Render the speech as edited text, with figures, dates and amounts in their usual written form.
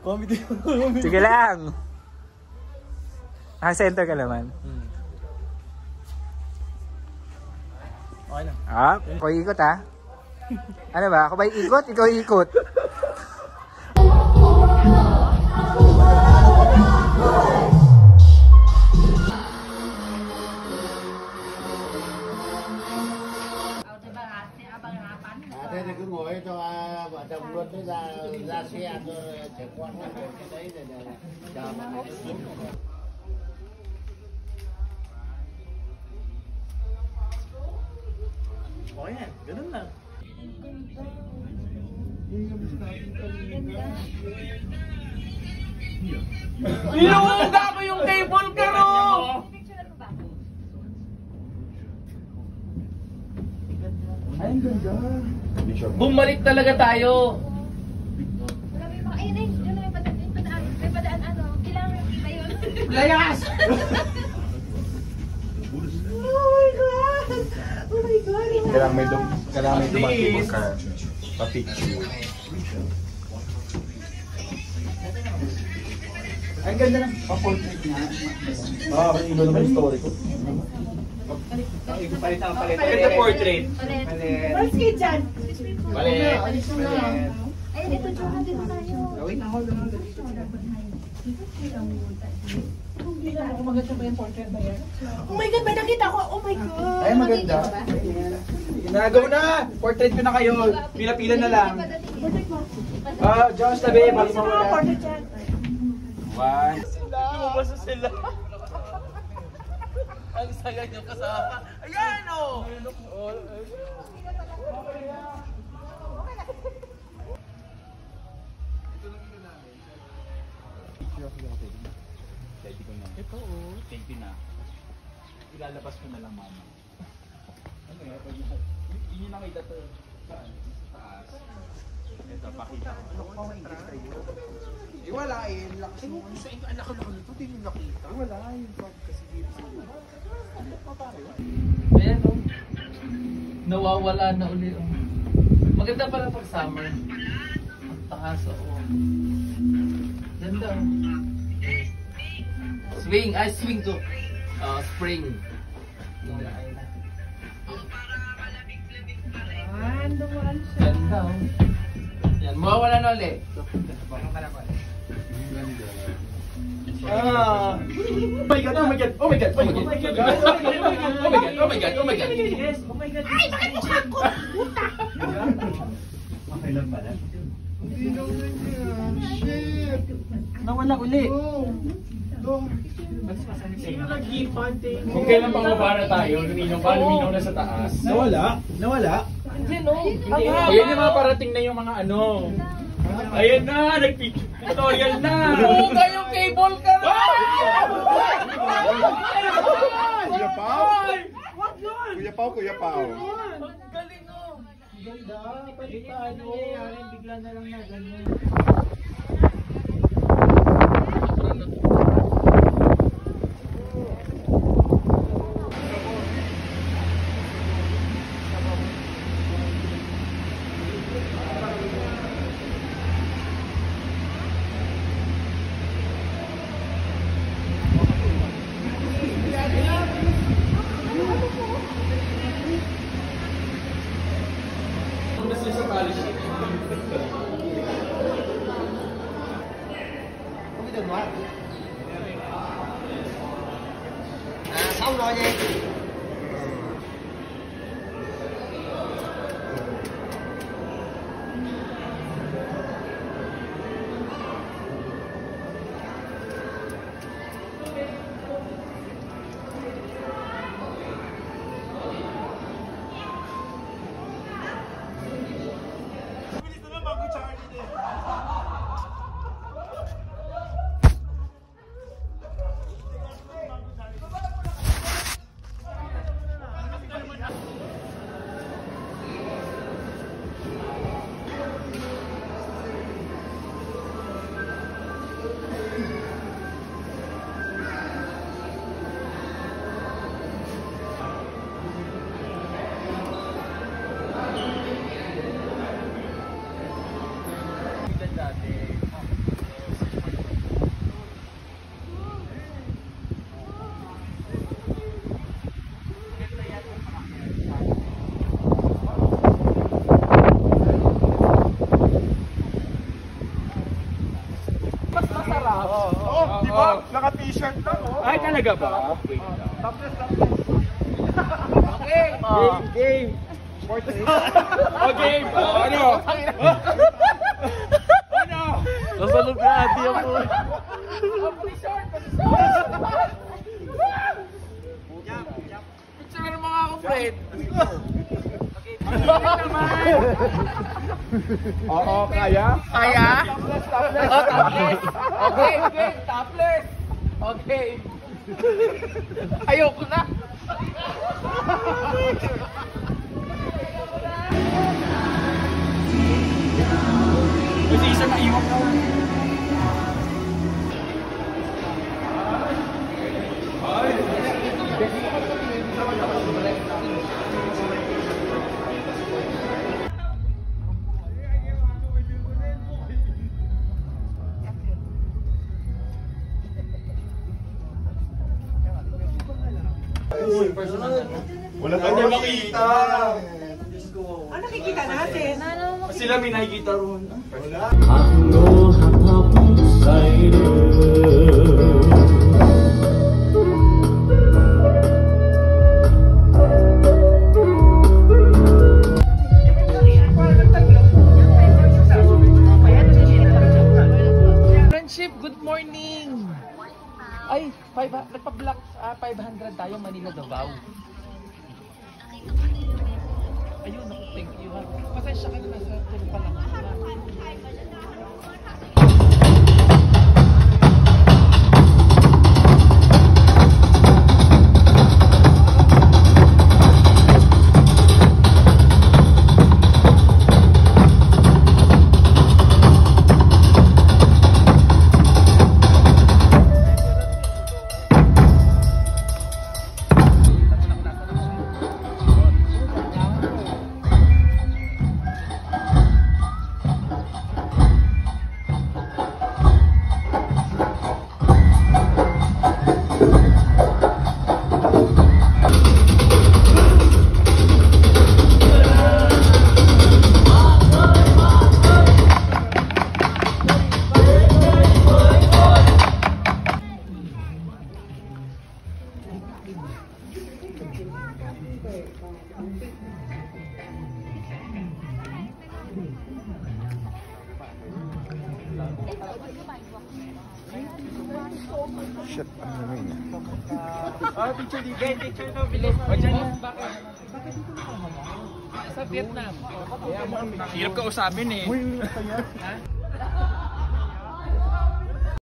Comedy. Sige lang. Center ka naman. Okay lang. Ikaw ikot ha. Ano ba? Ako ba ikot? Ikaw ikot. Thế cứ ngồi cho vợ chồng luôn mới ra xe cho trẻ con nó ngồi cái đấy để chờ mà nó xuống. Okay na, ganun lang. Inuuga ko yung table ka ro! Ay, ang ganda. Bumalik talaga tayo. Ayun na yun, may padaan ano, kailangan na yun. Layas! Kailangan may dumating ka pa-picture. Ang ganda ng pa-portrait niya. Iba naman yung story ko. Maganda portrait. Where's kay Jan? Balik. Ayun, ito, tsura din tayo. Wait na, hold on. Oh my God, may nakita ko. Oh my God. Ay, maganda. Nagaw na! Portrait ko na kayo. Pila-pila na lang. Josh, tabi. Bago mawala. One. Basta sila. Ang saga niyo kasama. Ayan o! Ito oh. Thank you na. Ilalabas ko na lang mama. Ano yan? Hindi nakita to. Saan? Taas. Ito, pakita ko. Ano ko pa English kayo? Wala eh. Lakas mo. Sa inyo, anak ko nito. Hindi nyo nakita. Wala. Yung pag kasi dito. Ayan o. Nawawala na uli o. Maganda pala pag summer. Ang taas o. Ganda o. Swing! Ay, swing to. Spring. Ganda o. Yan, mawawala na uli. Oh my God, oh my God, oh my God, oh my God, oh my God, oh my God, oh my God, oh my God. Yes, oh my God. Ay, bakit mo ako? Puta! Okay lang pala. Hindi naman yan. Shit! Nawala uli. Sino nag-hipante? Kung kailan pang tayo, luminaw na sa taas. Nawala? Diyan o. Ayan yung mga parating na yung mga ano. Ayan na, nag-tutorial na. Buga yung cable ka na! Kuya Pao? Kuya Pao, Kuya Pao. Ang galing o. Ganda, palita ano, bigla na lang na ganyan. Xong rồi gì? Talaga ba? Okay. Game. Okay. Ano? Ano? Nasalog na ati ako. Picture mo nga ako, Fred. Oo, kaya? Kaya? Oh, topless. Okay, okay. Topless. Okay. Ayoko na. Kasi isa na iwan ko. Wala tayo makita. Ano nakikita natin? Sila may nakikita ron. Friendship, good morning! Ay, nagpa-block 500 tayo, Manila, Davao. Ayun, naku, thank you. Pasensya ka na, nasa tulog pa lang. Shit, ang lamig. Picture dito. Picture daw, bilis. O, dyan na. Bakit dito ka sa Vietnam? Hirap ka usapin eh. Uy, kanya. Ha?